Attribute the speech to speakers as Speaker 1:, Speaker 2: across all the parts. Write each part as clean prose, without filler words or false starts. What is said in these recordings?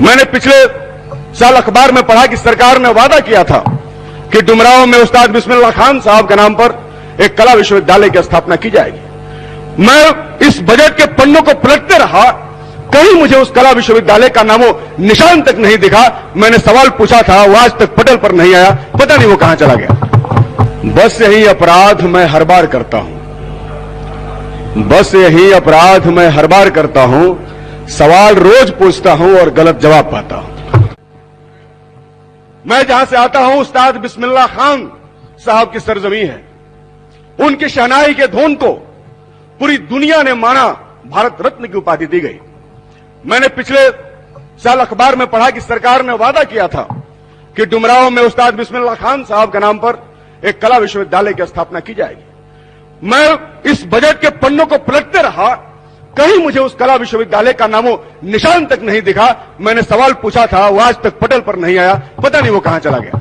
Speaker 1: मैंने पिछले साल अखबार में पढ़ा कि सरकार ने वादा किया था कि डुमरांव में उस्ताद बिस्मिल्लाह खान साहब के नाम पर एक कला विश्वविद्यालय की स्थापना की जाएगी। मैं इस बजट के पन्नों को पलटते रहा, कहीं मुझे उस कला विश्वविद्यालय का नामो निशान तक नहीं दिखा। मैंने सवाल पूछा था, वो आज तक पटल पर नहीं आया, पता नहीं वो कहां चला गया। बस यही अपराध मैं हर बार करता हूं, बस यही अपराध मैं हर बार करता हूं। सवाल रोज पूछता हूं और गलत जवाब पाता हूं। मैं जहां से आता हूं उस्ताद बिस्मिल्लाह खान साहब की सरजमी है। उनकी शहनाई के धुन को पूरी दुनिया ने माना, भारत रत्न की उपाधि दी गई। मैंने पिछले साल अखबार में पढ़ा कि सरकार ने वादा किया था कि डुमरांव में उस्ताद बिस्मिल्लाह खान साहब के नाम पर एक कला विश्वविद्यालय की स्थापना की जाएगी। मैं इस बजट के पन्नों को पलटते रहा, कहीं मुझे उस कला विश्वविद्यालय का नामो निशान तक नहीं दिखा। मैंने सवाल पूछा था, वो आज तक पटल पर नहीं आया, पता नहीं वो कहां चला गया।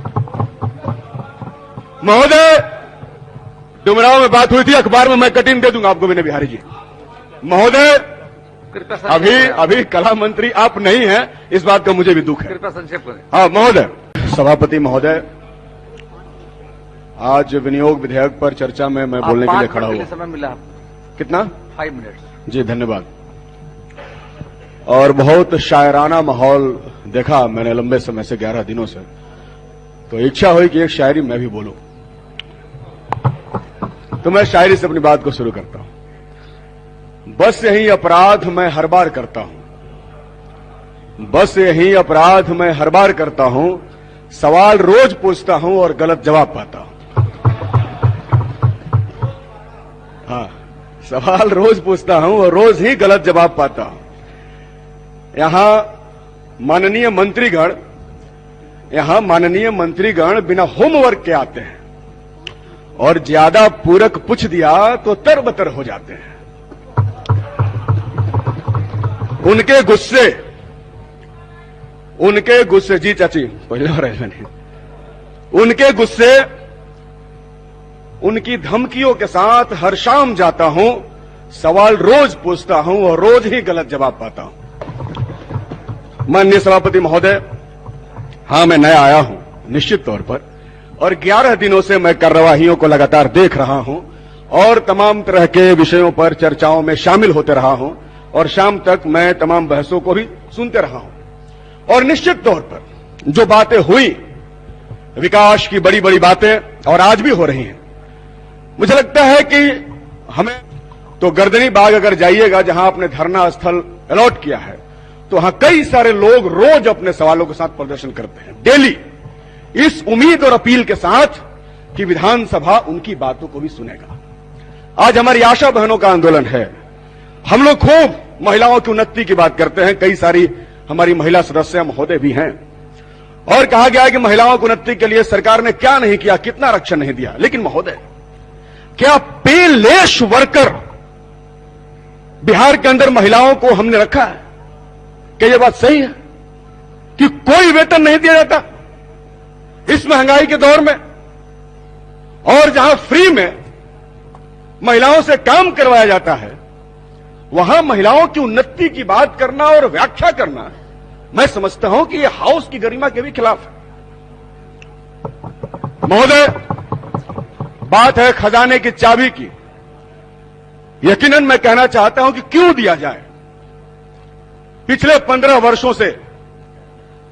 Speaker 1: महोदय, डुमरांव में बात हुई थी, अखबार में मैं कटिंग दे दूंगा आपको विनय बिहारी जी। महोदय, अभी कला मंत्री आप नहीं हैं, इस बात का मुझे भी दुख है।
Speaker 2: कृपया संक्षेप करें।
Speaker 1: हाँ महोदय। सभापति महोदय, आज विनियोग विधेयक पर चर्चा में मैं बोलने के लिए खड़ा हुआ।
Speaker 2: समय मिला
Speaker 1: कितना?
Speaker 2: 5 मिनट।
Speaker 1: जी धन्यवाद। और बहुत शायराना माहौल देखा मैंने लंबे समय से, 11 दिनों से, तो इच्छा हुई कि एक शायरी मैं भी बोलूं। तो मैं शायरी से अपनी बात को शुरू करता हूं। बस यही अपराध मैं हर बार करता हूं, बस यही अपराध मैं हर बार करता हूं। सवाल रोज पूछता हूं और गलत जवाब पाता हूं। हाँ, सवाल रोज पूछता हूं और रोज ही गलत जवाब पाता हूं। माननीय मंत्रीगण बिना होमवर्क के आते हैं और ज्यादा पूरक पूछ दिया तो तरबतर हो जाते हैं। उनके गुस्से जी चाची पहले हो रहे नहीं, उनके गुस्से, उनकी धमकियों के साथ हर शाम जाता हूं। सवाल रोज पूछता हूं और रोज ही गलत जवाब पाता हूं। माननीय सभापति महोदय, हां मैं नया आया हूं निश्चित तौर पर, और 11 दिनों से मैं कार्यवाहियों को लगातार देख रहा हूं और तमाम तरह के विषयों पर चर्चाओं में शामिल होते रहा हूं और शाम तक मैं तमाम बहसों को भी सुनते रहा हूं। और निश्चित तौर पर जो बातें हुई, विकास की बड़ी बड़ी बातें और आज भी हो रही हैं, मुझे लगता है कि हमें तो गर्दनी बाग अगर जाइएगा जहां आपने धरना स्थल अलॉट किया है, तो वहां कई सारे लोग रोज अपने सवालों के साथ प्रदर्शन करते हैं, डेली, इस उम्मीद और अपील के साथ कि विधानसभा उनकी बातों को भी सुनेगा। आज हमारी आशा बहनों का आंदोलन है। हम लोग खूब महिलाओं की उन्नति की बात करते हैं, कई सारी हमारी महिला सदस्य महोदय भी हैं, और कहा गया है कि महिलाओं की उन्नति के लिए सरकार ने क्या नहीं किया, कितना आरक्षण नहीं दिया। लेकिन महोदय, क्या पेलेश वर्कर बिहार के अंदर महिलाओं को हमने रखा है? क्या यह बात सही है कि कोई वेतन नहीं दिया जाता इस महंगाई के दौर में? और जहां फ्री में महिलाओं से काम करवाया जाता है, वहां महिलाओं की उन्नति की बात करना और व्याख्या करना, मैं समझता हूं कि यह हाउस की गरिमा के भी खिलाफ है। महोदय, बात है खजाने की चाबी की। यकीनन मैं कहना चाहता हूं कि क्यों दिया जाए। पिछले 15 वर्षों से,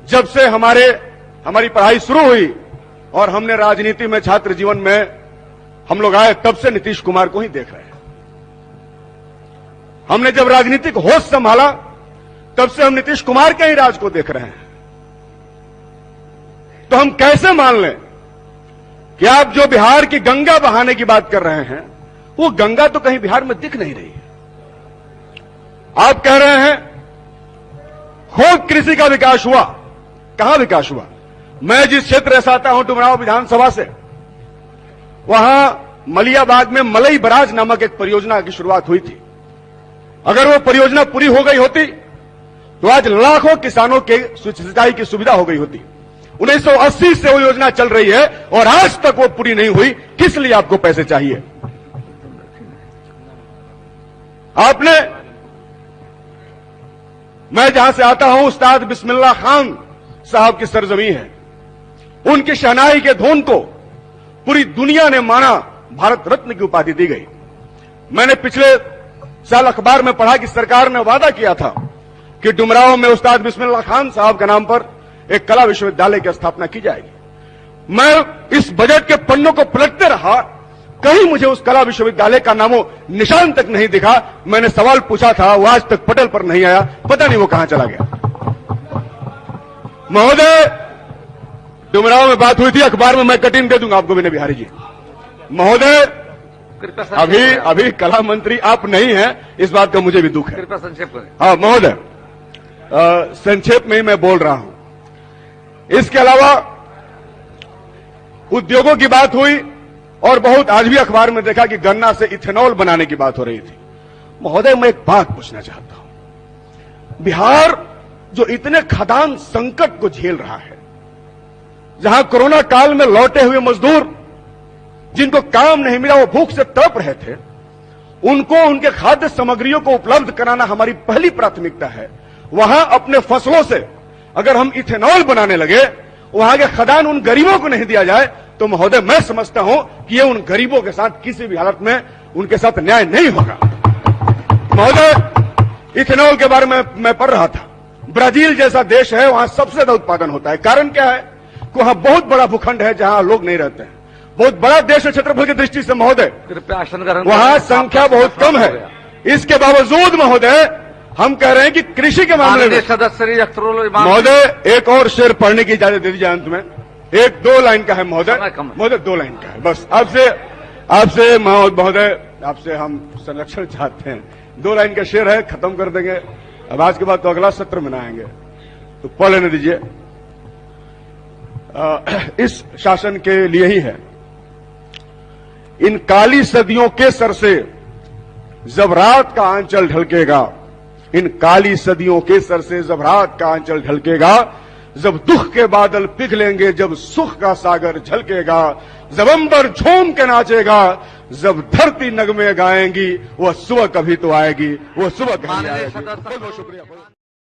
Speaker 1: जब से हमारी पढ़ाई शुरू हुई और हमने राजनीति में, छात्र जीवन में हम लोग आए, तब से नीतीश कुमार को ही देख रहे हैं। हमने जब राजनीतिक होश संभाला, तब से हम नीतीश कुमार के ही राज को देख रहे हैं। तो हम कैसे मान लें कि आप जो बिहार की गंगा बहाने की बात कर रहे हैं, वो गंगा तो कहीं बिहार में दिख नहीं रही है। आप कह रहे हैं खूब कृषि का विकास हुआ, कहां विकास हुआ? मैं जिस क्षेत्र से आता हूं, डुमरांव विधानसभा से, वहां मलियाबाग में मलई बराज नामक एक परियोजना की शुरुआत हुई थी। अगर वो परियोजना पूरी हो गई होती तो आज लाखों किसानों के सिंचाई की सुविधा हो गई होती। 1980 से वो योजना चल रही है और आज तक वो पूरी नहीं हुई। किस लिए आपको पैसे चाहिए? मैं जहां से आता हूं उस्ताद बिस्मिल्लाह खान साहब की सरजमी है। उनकी शहनाई के धुन को पूरी दुनिया ने माना, भारत रत्न की उपाधि दी गई। मैंने पिछले साल अखबार में पढ़ा कि सरकार ने वादा किया था कि डुमरांव में उस्ताद बिस्मिल्लाह खान साहब के नाम पर एक कला विश्वविद्यालय की स्थापना की जाएगी। मैं इस बजट के पन्नों को पलटते रहा, कहीं मुझे उस कला विश्वविद्यालय का नामो निशान तक नहीं दिखा। मैंने सवाल पूछा था, वो आज तक पटल पर नहीं आया, पता नहीं वो कहां चला गया। महोदय, डुमरांव में बात हुई थी, अखबार में मैं कटिंग दे दूंगा आपको विनय बिहारी जी। महोदय, अभी कला मंत्री आप नहीं हैं, इस बात का मुझे भी दुख है।
Speaker 2: कृपया संक्षेप करें।
Speaker 1: हाँ महोदय, संक्षेप में ही मैं बोल रहा हूं। इसके अलावा उद्योगों की बात हुई और बहुत आज भी अखबार में देखा कि गन्ना से इथेनॉल बनाने की बात हो रही थी। महोदय, मैं एक बात पूछना चाहता हूं। बिहार जो इतने खदान संकट को झेल रहा है, जहां कोरोना काल में लौटे हुए मजदूर जिनको काम नहीं मिला, वो भूख से तड़प रहे थे, उनको उनके खाद्य सामग्रियों को उपलब्ध कराना हमारी पहली प्राथमिकता है। वहां अपने फसलों से अगर हम इथेनॉल बनाने लगे, वहां के खदान उन गरीबों को नहीं दिया जाए, तो महोदय मैं समझता हूं कि ये उन गरीबों के साथ किसी भी हालत में उनके साथ न्याय नहीं होगा। महोदय, इथेनॉल के बारे में मैं पढ़ रहा था, ब्राजील जैसा देश है, वहां सबसे ज्यादा उत्पादन होता है। कारण क्या है कि वहां बहुत बड़ा भूखंड है जहां लोग नहीं रहते हैं। बहुत बड़ा देश है क्षेत्रफल की दृष्टि से महोदय, वहां संख्या बहुत कम है। इसके बावजूद महोदय हम कह रहे हैं कि कृषि के मामले में
Speaker 2: सदस्य
Speaker 1: महोदय एक और शेर पढ़ने की इजाजत दे दीजिए। अंत में एक 2 लाइन का है महोदय, 2 लाइन का है बस। आपसे महोदय, आपसे हम संरक्षण चाहते हैं। 2 लाइन का शेर है, खत्म कर देंगे। अब आज के बाद तो अगला सत्र में आएंगे, तो पढ़ लेने दीजिए। इस शासन के लिए ही है। इन काली सदियों के सर से जब रात का आंचल ढलकेगा, इन काली सदियों के सर से जब रात का आंचल ढलकेगा, जब दुख के बादल पिघलेंगे, जब सुख का सागर झलकेगा, जब अंबर झूम के नाचेगा, जब धरती नगमे गाएंगी, वह सुबह कभी तो आएगी, वो सुबह कभी आएगी। बहुत बहुत शुक्रिया।